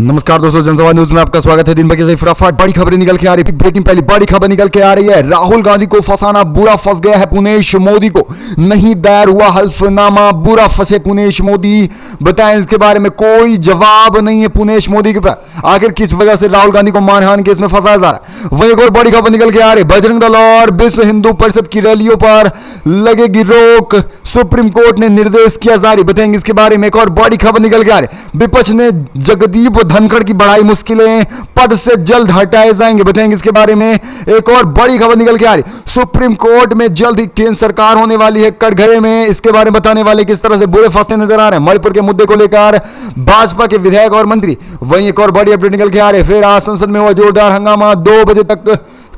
नमस्कार दोस्तों, जनसभा न्यूज में आपका स्वागत है। दिन भर की फटाफट बड़ी खबरें निकल के आ रही है। ब्रेकिंग पहली बड़ी खबर निकल के आ रही है। राहुल गांधी को फंसाना बुरा फंस गया है पुनेश मोदी को। नहीं दायर हुआ हल्फनामा, बुरा फंसे पुनेश मोदी। बताएं इसके बारे में, कोई जवाब नहीं है पुनेश मोदी के पास। आखिर किस वजह से राहुल गांधी को मानहानि केस में फंसाया जा रहा है। वही एक और बड़ी खबर निकल के आ रही है। बजरंग दल और विश्व हिंदू परिषद की रैलियों पर लगेगी रोक, सुप्रीम कोर्ट ने निर्देश किया जारी। बताएंगे इसके बारे में। एक और बड़ी खबर निकल के आ रही है। विपक्ष ने जगदीप धनखड़ की बढ़ाई मुश्किलें, पद से जल्द हटाए जाएंगे। बताएंगे इसके बारे में। एक और बड़ी खबर निकल के आ रही, सुप्रीम कोर्ट में जल्द ही केंद्र सरकार होने वाली है कटघरे में। इसके बारे में बताने वाले किस तरह से बुरे फंसते नजर आ रहे हैं मणिपुर के मुद्दे को लेकर भाजपा के विधायक और मंत्री। वहीं एक और बड़ी अपडेट निकल के आ रही है। फिर आज संसद में हुआ जोरदार हंगामा। 2 बजे तक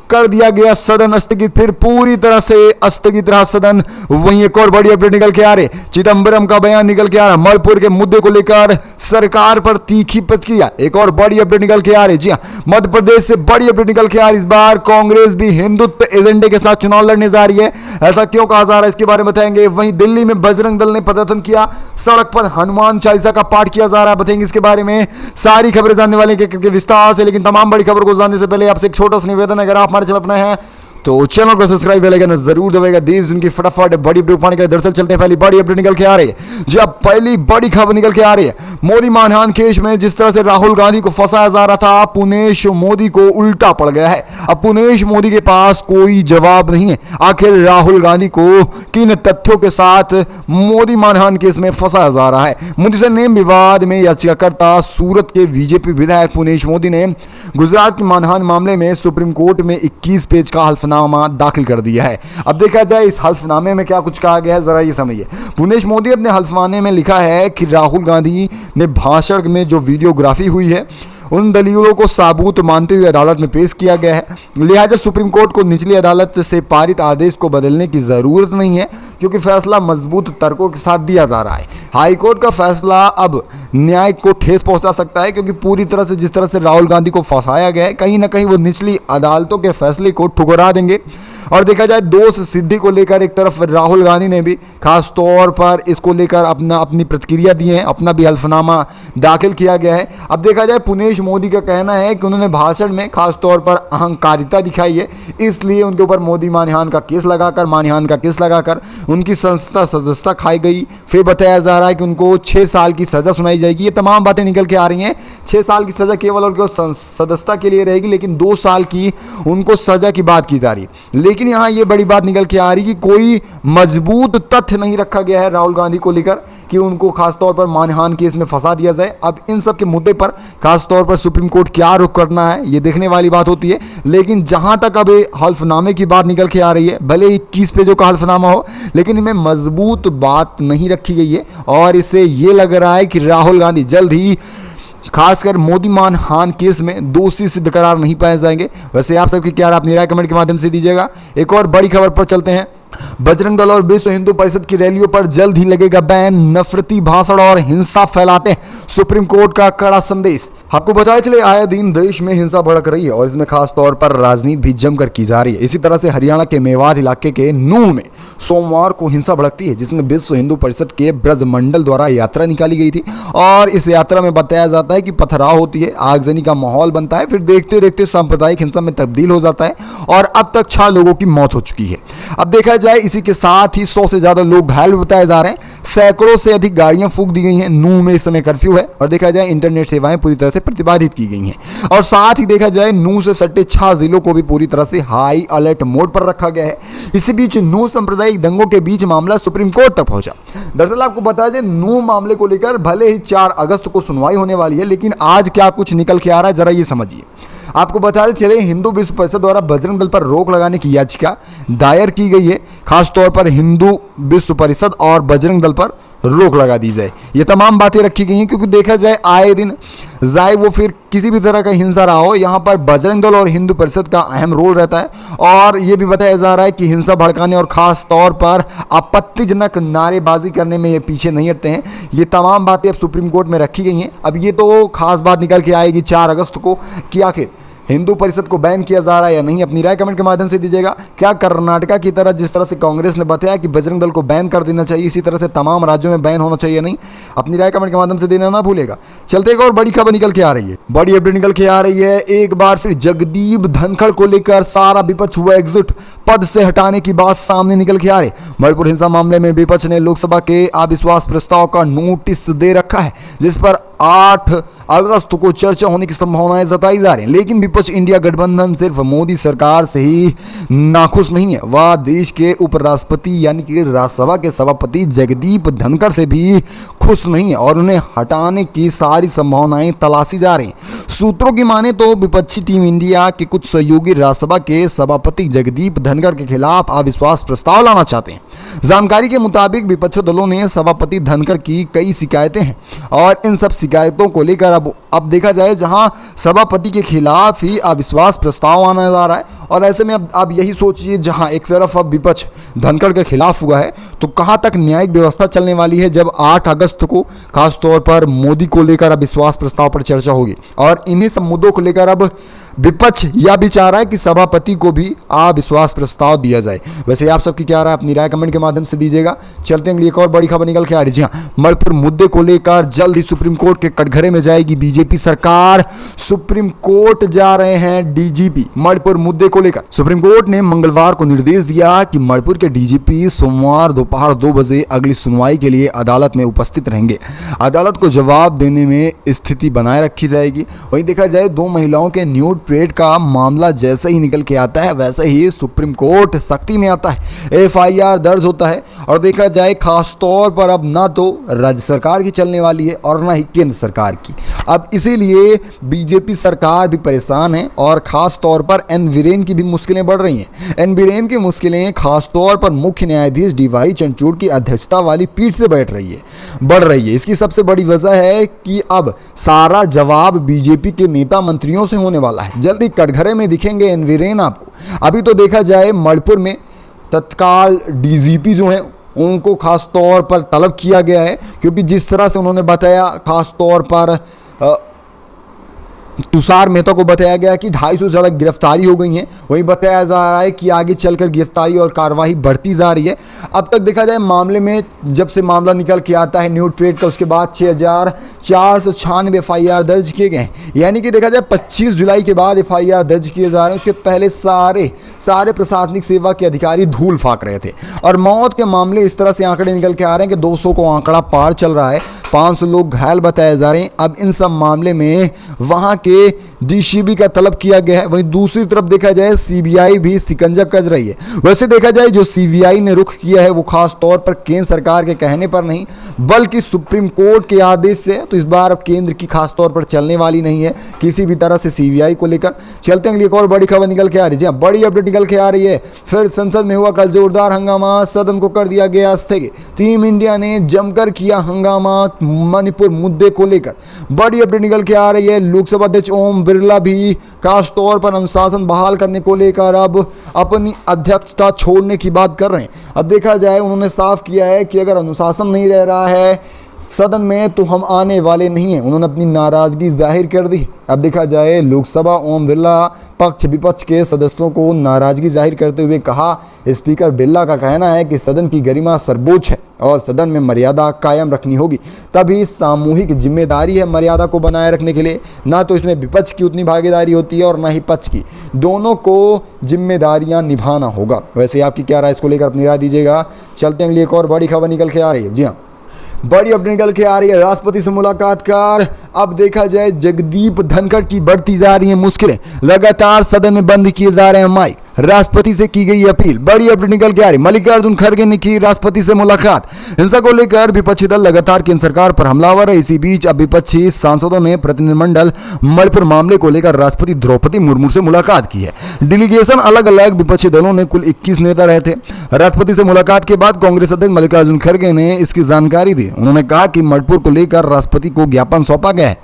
कर दिया गया सदन स्थगित, फिर पूरी तरह से स्थगित रहा सदन। वहीं एक और बड़ी अपडेट निकल के आ रही, चिदंबरम का बयान निकल के आ रहा। मणिपुर के मुद्दे को लेकर सरकार पर तीखी प्रतिक्रिया। एक और बड़ी अपडेट निकल के आ रही। जी हां, मध्य प्रदेश से बड़ी अपडेट निकल के आ रही। इस बार कांग्रेस भी हिंदुत्व एजेंडे के साथ चुनाव लड़ने जा रही है। ऐसा क्यों कहा जा रहा है, इसके बारे में बताएंगे। वहीं दिल्ली में बजरंग दल ने प्रदर्शन किया, सड़क पर हनुमान चालीसा का पाठ किया जा रहा है। बताएंगे इसके बारे में। सारी खबरें जानने वाले के विस्तार से, लेकिन तमाम बड़ी खबर को जानने से पहले आपसे एक छोटा सा निवेदन, अगर आप हमारे चैनल अपना है तो चैनल को सब्सक्राइब बेल आइकन जरूर दबाएगा। देश उनकी फटाफट बड़ी अपडेट पाने के लिए दरअसल चलते हैं। पहली बड़ी अपडेट निकल के आ रही है। जी अब पहली बड़ी खबर निकल के आ रही है। मोदी मानहानि केस में जिस तरह से राहुल गांधी को फंसाया जा रहा था, पुनेश मोदी को उल्टा पड़ गया है। अब पुनेश मोदी के पास कोई जवाब नहीं है। आखिर राहुल गांधी को किन तथ्यों के साथ मोदी मानहानि केस में फंसाया जा रहा है। मोदी से नेम विवाद में याचिकाकर्ता सूरत के बीजेपी विधायक पुनेश मोदी ने गुजरात की मानहानि मामले में सुप्रीम कोर्ट में 21 पेज का हल्फनामा दाखिल कर दिया है। अब देखा जाए इस हल्फनामे में क्या कुछ कहा गया है, जरा ये समझिए। पुनेश मोदी अपने हल्फनामे में लिखा है कि राहुल गांधी ने भाषण में जो वीडियोग्राफी हुई है उन दलीलों को साबूत मानते हुए अदालत में पेश किया गया है। लिहाजा सुप्रीम कोर्ट को निचली अदालत से पारित आदेश को बदलने की जरूरत नहीं है, क्योंकि फैसला मजबूत तर्कों के साथ दिया जा रहा है। हाई कोर्ट का फैसला अब न्याय को ठेस पहुंचा सकता है, क्योंकि पूरी तरह से जिस तरह से राहुल गांधी को फंसाया गया है, कहीं ना कहीं वो निचली अदालतों के फैसले को ठुकरा देंगे। और देखा जाए दोष सिद्धि को लेकर एक तरफ राहुल गांधी ने भी खास तौर पर इसको लेकर अपनी प्रतिक्रिया दी है, अपना भी हल्फनामा दाखिल किया गया है। अब देखा जाए पुनेश मोदी का कहना है कि उन्होंने भाषण में खास तौर पर अहंकारिता दिखाई है, इसलिए उनके ऊपर मोदी मानहानि का केस लगाकर उनकी संस्था सदस्यता खाई गई। फिर बताया जा रहा है कि उनको 6 साल की सजा सुनाई जाएगी। ये तमाम बातें निकल के आ रही हैं। 6 साल की सजा केवल और केवल सदस्यता के लिए रहेगी, लेकिन 2 साल की उनको सजा की बात की जा रही है। लेकिन यहाँ ये बड़ी बात निकल के आ रही कि कोई मजबूत तथ्य नहीं रखा गया है राहुल गांधी को लेकर कि उनको खासतौर पर मानहानि केस में फंसा दिया जाए। अब इन सब के मुद्दे पर खासतौर पर सुप्रीम कोर्ट क्या रुख करना है, ये देखने वाली बात होती है। लेकिन जहां तक अब हल्फनामे की बात निकल के आ रही है, भले ही 21 पेजों का हल्फनामा हो, लेकिन इनमें मजबूत बात नहीं रखी गई है। और इससे ये लग रहा है कि राहुल गांधी जल्द ही खासकर मोदी मानहानि केस में दोषी सिद्ध करार नहीं पाए जाएंगे। वैसे आप सबकी क्या राय, अपनी राय कमेंट के माध्यम से दीजिएगा। एक और बड़ी खबर पर चलते हैं। बजरंग दल और विश्व हिंदू परिषद की रैलियों पर जल्द ही लगेगा बैन। नफरती भाषण और हिंसा फैलाते हैं, सुप्रीम कोर्ट का कड़ा संदेश। आपको बताया चले आए दिन देश में हिंसा भड़क रही है और इसमें खास तौर पर राजनीति भी जमकर की जा रही है। इसी तरह से हरियाणा के मेवात इलाके के नूह में सोमवार को हिंसा भड़कती है, जिसमें विश्व हिंदू परिषद के ब्रज मंडल द्वारा यात्रा निकाली गई थी। और इस यात्रा में बताया जाता है कि पथराव होती है, आगजनी का माहौल बनता है, फिर देखते देखते सांप्रदायिक हिंसा में तब्दील हो जाता है और अब तक 6 लोगों की मौत हो चुकी है। अब देखा जाए इसी के साथ ही 100 से ज्यादा लोग घायल बताए जा रहे हैं। सैकड़ों से अधिक गाड़ियां फूंक दी गई हैं। नूह में इस समय कर्फ्यू है और देखा जाए इंटरनेट सेवाएं पूरी तरह से प्रतिबंधित की गई हैं। और साथ ही देखा जाए नूह से सटे 6 जिलों को भी पूरी तरह से हाई अलर्ट मोड पर रखा गया है। इसी बीच नूह सांप्रदायिक दंगों के बीच मामला सुप्रीम कोर्ट तक पहुंचा। दरअसल आपको बता दें, नूह मामले को लेकर भले ही 4 अगस्त को सुनवाई होने वाली है, लेकिन आज क्या कुछ निकल के आ रहा है जरा ये समझिए। आपको बताते चले, हिंदू विश्व परिषद द्वारा बजरंग दल पर रोक लगाने की याचिका दायर की गई है। खासतौर पर हिंदू विश्व परिषद और बजरंग दल पर रोक लगा दी जाए, ये तमाम बातें रखी गई हैं। क्योंकि देखा जाए आए दिन जाए वो फिर किसी भी तरह का हिंसा रहा हो, यहाँ पर बजरंग दल और हिंदू परिषद का अहम रोल रहता है। और ये भी बताया जा रहा है कि हिंसा भड़काने और खास तौर पर आपत्तिजनक नारेबाजी करने में ये पीछे नहीं हटते हैं। ये तमाम बातें अब सुप्रीम कोर्ट में रखी गई हैं। अब ये तो खास बात निकल के आएगी 4 अगस्त को कि आखिर हिंदू परिषद को बैन किया जा रहा है या नहीं, अपनी राय कमेंट के माध्यम से दीजिएगा। क्या कर्नाटका की तरह जिस तरह से कांग्रेस ने बताया कि बजरंग दल को बैन कर देना चाहिए, इसी तरह से तमाम राज्यों में बैन होना चाहिए नहीं, अपनी राय कमेंट के माध्यम से देना ना भूलेगा। चलते एक और बड़ी खबर निकल के आ रही है, बड़ी अपडेट निकल के आ रही है। एक बार फिर जगदीप धनखड़ को लेकर सारा विपक्ष हुआ एकजुट, पद से हटाने की बात सामने निकल के आ रही। मणिपुर हिंसा मामले में विपक्ष ने लोकसभा के अविश्वास प्रस्ताव का नोटिस दे रखा है, जिस पर 8 अगस्त को चर्चा होने की संभावनाएं जताई जा रही हैं। लेकिन विपक्ष इंडिया गठबंधन सिर्फ मोदी सरकार से ही नाखुश नहीं है, वह देश के उपराष्ट्रपति यानी कि राज्यसभा के सभापति जगदीप धनखड़ से भी खुश नहीं है और उन्हें हटाने की सारी संभावनाएं तलाशी जा रही हैं। सूत्रों की माने तो विपक्षी टीम इंडिया के कुछ सहयोगी राज्यसभा के सभापति जगदीप धनखड़ के खिलाफ अविश्वास प्रस्ताव लाना चाहते हैं। जानकारी के मुताबिक विपक्षी दलों ने सभापति धनखड़ की कई शिकायतें हैं और इन सब शिकायतों को लेकर अब देखा जाए, जहां सभापति के खिलाफ ही अविश्वास प्रस्ताव आने जा रहा है और ऐसे में अब यही सोचिए, जहां एक तरफ अब विपक्ष धनखड़ के खिलाफ हुआ है तो कहां तक न्यायिक व्यवस्था चलने वाली है, जब 8 अगस्त को खासतौर पर मोदी को लेकर अविश्वास प्रस्ताव पर चर्चा होगी। और इन्हीं सब मुद्दों को लेकर अब विपक्ष यह भी चाह रहा है कि सभापति को भी अविश्वास प्रस्ताव दिया जाए। वैसे आप सबकी क्या राय, अपनी राय कमेंट के माध्यम से दीजिएगा। चलते हैं एक और बड़ी खबर निकल के आ रही है। जी हाँ, मणिपुर मुद्दे को लेकर जल्द ही सुप्रीम कोर्ट के कटघरे में जाएगी बीजेपी सरकार। सुप्रीम कोर्ट जा रहे हैं डीजीपी मणिपुर मुद्दे को लेकर। सुप्रीम कोर्ट ने मंगलवार को निर्देश दिया कि मणिपुर के डीजीपी सोमवार दोपहर 2 बजे अगली सुनवाई के लिए अदालत में उपस्थित रहेंगे। अदालत को जवाब देने में स्थिति बनाए रखी जाएगी। वहीं देखा जाए, 2 महिलाओं के न्यूड परेड का मामला जैसे ही निकल के आता है वैसे ही सुप्रीम कोर्ट सख्ती में आता है, एफआईआर दर्ज होता है। और देखा जाए, खास तौर पर अब ना तो राज्य सरकार की चलने वाली है और ना ही केंद्र सरकार की। अब इसीलिए बीजेपी सरकार भी परेशान है और खास तौर पर एन वीरेन की भी मुश्किलें बढ़ रही हैं। एन वीरेन की मुश्किलें खास तौर पर मुख्य न्यायाधीश डीवाई चंद्रचूड़ की अध्यक्षता वाली पीठ से बढ़ रही है। इसकी सबसे बड़ी वजह है कि अब सारा जवाब बीजेपी के नेता मंत्रियों से होने वाला है। जल्दी कटघरे में दिखेंगे एन वीरेन आपको। अभी तो देखा जाए, मणिपुर में तत्काल डीजीपी जो हैं उनको खास तौर पर तलब किया गया है, क्योंकि जिस तरह से उन्होंने बताया, खास तौर पर तुषार मेहता को बताया गया कि 250 से ज़्यादा गिरफ्तारी हो गई हैं। वहीं बताया जा रहा है कि आगे चलकर गिरफ्तारी और कार्रवाई बढ़ती जा रही है। अब तक देखा जाए, मामले में जब से मामला निकल के आता है न्यूड परेड का, उसके बाद 6496 एफआईआर दर्ज किए गए हैं। यानी कि देखा जाए 25 जुलाई के बाद एफआईआर दर्ज किए जा रहे हैं। उसके पहले सारे प्रशासनिक सेवा के अधिकारी धूल फाक रहे थे। और मौत के मामले इस तरह से आंकड़े निकल के आ रहे हैं कि 200 को आंकड़ा पार चल रहा है, 500 लोग घायल बताए जा रहे हैं। अब इन सब मामले में वहां के डीसीबी का तलब किया गया है। वहीं दूसरी तरफ देखा जाए, सीबीआई भी शिकंजा कस रही है। वैसे देखा जाए, जो सीबीआई ने रुख किया है वो खास तौर पर केंद्र सरकार के कहने पर नहीं, बल्कि सुप्रीम कोर्ट के आदेश से। तो इस बार अब केंद्र की खास तौर पर चलने वाली नहीं है किसी भी तरह से सीबीआई को लेकर। चलते हैं एक और बड़ी खबर निकल के आ रही है। बड़ी अपडेट निकल के आ रही है। फिर संसद में हुआ कल जोरदार हंगामा, सदन को कर दिया गया स्थगित। टीम इंडिया ने जमकर किया हंगामा मणिपुर मुद्दे को लेकर। बड़ी अपडेट निकल के आ रही है। लोकसभा अध्यक्ष ओम बिरला भी खास तौर पर अनुशासन बहाल करने को लेकर अब अपनी अध्यक्षता छोड़ने की बात कर रहे हैं। अब देखा जाए, उन्होंने साफ किया है कि अगर अनुशासन नहीं रह रहा है सदन में तो हम आने वाले नहीं हैं। उन्होंने अपनी नाराजगी जाहिर कर दी। अब देखा जाए, लोकसभा ओम बिरला पक्ष विपक्ष के सदस्यों को नाराजगी जाहिर करते हुए कहा, स्पीकर बिरला का कहना है कि सदन की गरिमा सर्वोच्च है और सदन में मर्यादा कायम रखनी होगी। तभी सामूहिक जिम्मेदारी है मर्यादा को बनाए रखने के लिए। ना तो इसमें विपक्ष की उतनी भागीदारी होती है और ना ही पक्ष की, दोनों को जिम्मेदारियां निभाना होगा। वैसे आपकी क्या राय, इसको लेकर अपनी राय दीजिएगा। चलते हैं एक और बड़ी खबर निकल के आ रही है। जी हाँ, बड़ी अपडेट निकल के आ रही है। राष्ट्रपति से मुलाकात कर अब देखा जाए, जगदीप धनखड़ की बढ़ती जा रही है मुश्किलें। लगातार सदन में बंद किए जा रहे हैं माइक। राष्ट्रपति से की गई अपील। बड़ी अपडेट निकल के आ रही। मल्लिकार्जुन खड़गे ने की राष्ट्रपति से मुलाकात। हिंसा को लेकर विपक्षी दल लगातार केंद्र सरकार पर हमलावर है। इसी बीच अब विपक्षी सांसदों ने प्रतिनिधिमंडल मणिपुर मामले को लेकर राष्ट्रपति द्रौपदी मुर्मू से मुलाकात की है। डेलीगेशन अलग अलग विपक्षी दलों ने कुल 21 नेता रहे थे। राष्ट्रपति से मुलाकात के बाद कांग्रेस अध्यक्ष मल्लिकार्जुन खड़गे ने इसकी जानकारी दी। उन्होंने कहा कि मणिपुर को लेकर राष्ट्रपति को ज्ञापन सौंपा गया है।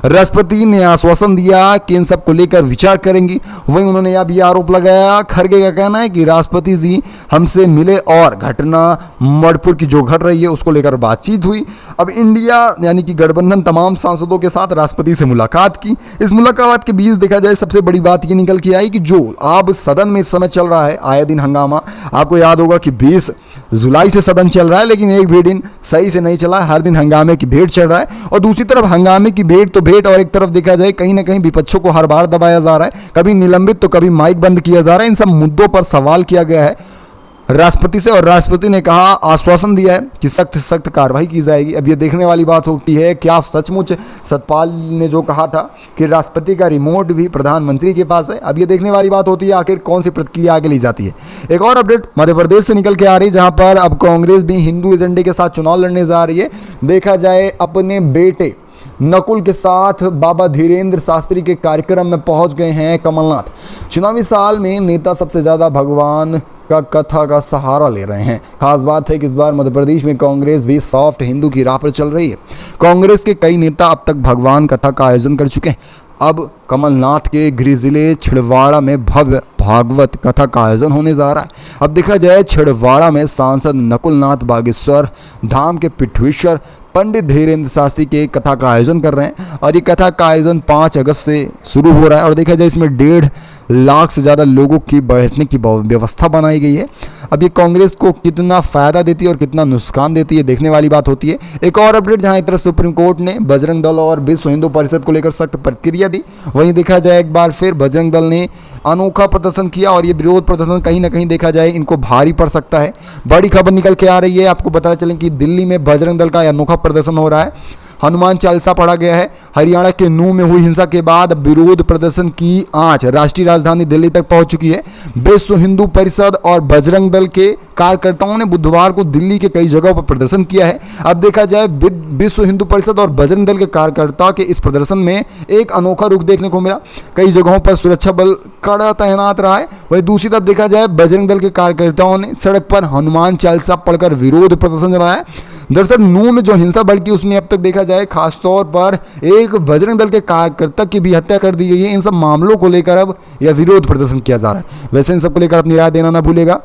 राष्ट्रपति ने आश्वासन दिया कि इन सब को लेकर विचार करेंगी। वहीं उन्होंने यह भी आरोप लगाया खड़गे का कहना है कि राष्ट्रपति जी हमसे मिले और घटना मणिपुर की जो घट रही है उसको लेकर बातचीत हुई। अब इंडिया यानी कि गठबंधन तमाम सांसदों के साथ राष्ट्रपति से मुलाकात की। इस मुलाकात के बीच देखा जाए सबसे बड़ी बात ये निकल के आई कि जो अब सदन में इस समय चल रहा है आए दिन हंगामा, आपको याद होगा कि 20 जुलाई से सदन चल रहा है लेकिन एक भी दिन सही से नहीं चला, हर दिन हंगामे की भेंट चल रहा है। और दूसरी तरफ हंगामे की भेंट तो भेंट, और एक तरफ देखा जाए कहीं ना कहीं विपक्षों को हर बार दबाया जा रहा है, कभी निलंबित तो कभी माइक बंद किया जा रहा है। इन सब मुद्दों पर सवाल किया गया है राष्ट्रपति से और राष्ट्रपति ने कहा, आश्वासन दिया है कि सख्त सख्त कार्रवाई की जाएगी। अब ये देखने वाली बात होती है क्या सचमुच सतपाल ने जो कहा था कि राष्ट्रपति का रिमोट भी प्रधानमंत्री के पास है, अब ये देखने वाली बात होती है आखिर कौन सी प्रतिक्रिया आगे ली जाती है। एक और अपडेट मध्य प्रदेश से निकल के आ रही है जहां पर अब कांग्रेस भी हिंदू एजेंडे के साथ चुनाव लड़ने जा रही है। देखा जाए अपने बेटे नकुल के साथ बाबा धीरेन्द्र शास्त्री के कार्यक्रम में पहुंच गए हैं कमलनाथ। चुनावी साल में नेता सबसे ज्यादा भगवान का कथा का सहारा ले रहे हैं। खास बात है कि इस बार मध्य प्रदेश में कांग्रेस भी सॉफ्ट हिंदू की राह पर चल रही है। कांग्रेस के कई नेता अब तक भगवान कथा का आयोजन कर चुके हैं। अब कमलनाथ के गृह जिले छिंदवाड़ा में भव्य भागवत कथा का आयोजन होने जा रहा है। अब देखा जाए छिंदवाड़ा में सांसद नकुलनाथ बागेश्वर धाम के पीठेश्वर पंडित धीरेन्द्र शास्त्री के कथा का आयोजन कर रहे हैं और ये कथा का आयोजन 5 अगस्त से शुरू हो रहा है और देखा जाए इसमें 1.5 लाख से ज़्यादा लोगों की बैठने की व्यवस्था बनाई गई है। अब ये कांग्रेस को कितना फ़ायदा देती है और कितना नुकसान देती है देखने वाली बात होती है। एक और अपडेट जहां एक तरफ सुप्रीम कोर्ट ने बजरंग दल और विश्व हिंदू परिषद को लेकर सख्त प्रतिक्रिया दी, वहीं देखा जाए एक बार फिर बजरंग दल ने अनोखा प्रदर्शन किया और ये विरोध प्रदर्शन कहीं ना कहीं देखा जाए इनको भारी पड़ सकता है। बड़ी खबर निकल के आ रही है, आपको पता चले कि दिल्ली में बजरंग दल का अनोखा प्रदर्शन हो रहा है। हनुमान चालीसा पढ़ा गया है। हरियाणा के नूह में हुई हिंसा के बाद विरोध प्रदर्शन की आंच राष्ट्रीय राजधानी दिल्ली तक पहुंच चुकी है। विश्व हिंदू परिषद और बजरंग दल के कार्यकर्ताओं ने बुधवार को दिल्ली के कई जगहों पर प्रदर्शन किया है। अब देखा जाए विश्व हिंदू परिषद और बजरंग दल के कार्यकर्ता के इस प्रदर्शन में एक अनोखा रुख देखने को मिला। कई जगहों पर सुरक्षा बल कड़ा तैनात रहा है। वहीं दूसरी तरफ देखा जाए बजरंग दल के कार्यकर्ताओं ने सड़क पर हनुमान चालीसा पढ़कर विरोध प्रदर्शन चलाया है। दरअसल नूह में जो हिंसा भड़की उसमें अब तक देखा जाए खासतौर पर एक बजरंग दल के कार्यकर्ता की भी हत्या कर दी गई है। इन सब मामलों को लेकर अब यह विरोध प्रदर्शन किया जा रहा है। वैसे इन सब को लेकर अपनी राय देना ना भूलेगा।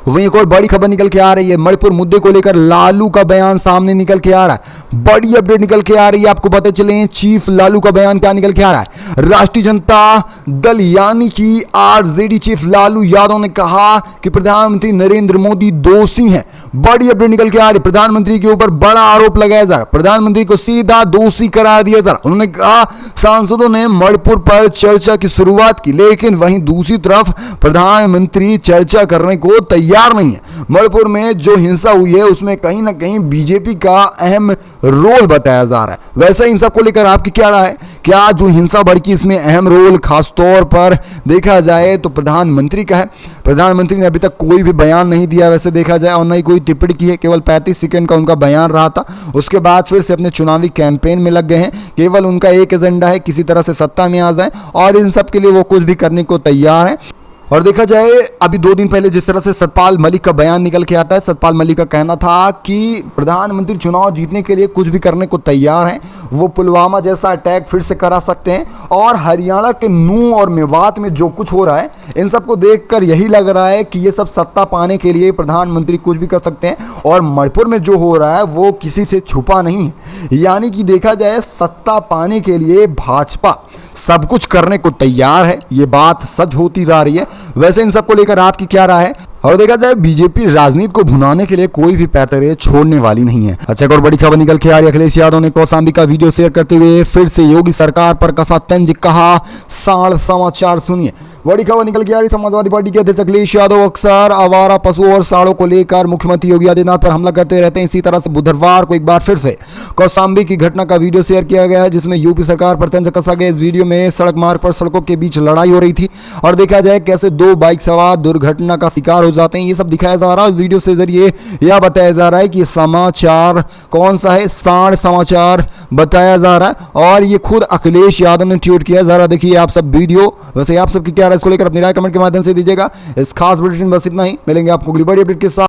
वहीं एक और बड़ी खबर निकल के आ रही है, मणिपुर मुद्दे को लेकर लालू का बयान सामने निकल के आ रहा है। बड़ी अपडेट निकल के आ रही है, आपको पता चले चीफ लालू का बयान क्या निकल के आ रहा है। राष्ट्रीय जनता दल यानी कि आरजेडी चीफ लालू यादव ने कहा कि प्रधानमंत्री नरेंद्र मोदी दोषी हैं। बड़ी अपडेट निकल के आ रही है, प्रधानमंत्री के ऊपर बड़ा आरोप लगाया जा रहा है, प्रधानमंत्री को सीधा दोषी करार दिया जा रहा है। उन्होंने कहा सांसदों ने मणिपुर पर चर्चा की शुरुआत की, लेकिन वहीं दूसरी तरफ प्रधानमंत्री चर्चा करने को तैयार नहीं है। मणिपुर में जो हिंसा हुई है उसमें कहीं ना कहीं बीजेपी का अहम रोल बताया जा रहा है। वैसे इन सब को लेकर आपकी क्या राय है? क्या जो हिंसा भड़की इसमें अहम रोल खासतौर पर देखा जाए तो प्रधानमंत्री का है? प्रधानमंत्री ने अभी तक कोई भी बयान नहीं दिया वैसे देखा जाए और न ही कोई टिप्पणी की है, केवल 35 सेकंड का उनका बयान रहा था। उसके बाद फिर से अपने चुनावी कैंपेन में लग गए हैं। केवल उनका एक एजेंडा है किसी तरह से सत्ता में आ जाए और इन सब के लिए वो कुछ भी करने को तैयार है। और देखा जाए अभी 2 दिन पहले जिस तरह से सतपाल मलिक का बयान निकल के आता है, सतपाल मलिक का कहना था कि प्रधानमंत्री चुनाव जीतने के लिए कुछ भी करने को तैयार हैं। वो पुलवामा जैसा अटैक फिर से करा सकते हैं और हरियाणा के नूह और मेवात में जो कुछ हो रहा है इन सबको देखकर यही लग रहा है कि ये सब सत्ता पाने के लिए प्रधानमंत्री कुछ भी कर सकते हैं। और मणिपुर में जो हो रहा है वो किसी से छुपा नहीं है, यानी कि देखा जाए सत्ता पाने के लिए भाजपा सब कुछ करने को तैयार है। ये बात सच होती जा रही है। वैसे इन सब को लेकर आपकी क्या राय है? और देखा जाए बीजेपी राजनीति को भुनाने के लिए कोई भी पैतरे छोड़ने वाली नहीं है। अच्छा, एक और बड़ी खबर निकल के आ रही है, अखिलेश यादव ने कौशाम्बी का वीडियो शेयर करते हुए फिर से योगी सरकार पर कसा तंज, कहा साढ़ समाचार सुनिए। बड़ी खबर निकल के आ रही, समाजवादी पार्टी के अध्यक्ष अखिलेश यादव अक्सर आवारा पशुओं और साड़ों को लेकर मुख्यमंत्री योगी आदित्यनाथ पर हमला करते रहते हैं। इसी तरह से बुधवार को एक बार फिर से कौशाम्बी की घटना का वीडियो शेयर किया गया है जिसमें यूपी सरकार पर तंज कसा गया। इस वीडियो में सड़क मार्ग पर सड़कों के बीच लड़ाई हो रही थी और देखा जाए कैसे 2 बाइक सवार दुर्घटना का शिकार हो जाते हैं। ये सब दिखाया जा रहा है। इस वीडियो से जरिए यह बताया जा रहा है कि समाचार कौन सा है, साढ़ समाचार बताया जा रहा है और ये खुद अखिलेश यादव ने ट्वीट किया। जरा देखिए आप सब वीडियो। वैसे आप सबकी क्या राय इसको लेकर अपनी राय कमेंट के माध्यम से दीजिएगा। इस खास बुलेटिन बस इतना ही, मिलेंगे आपको अगली बड़ी अपडेट के साथ।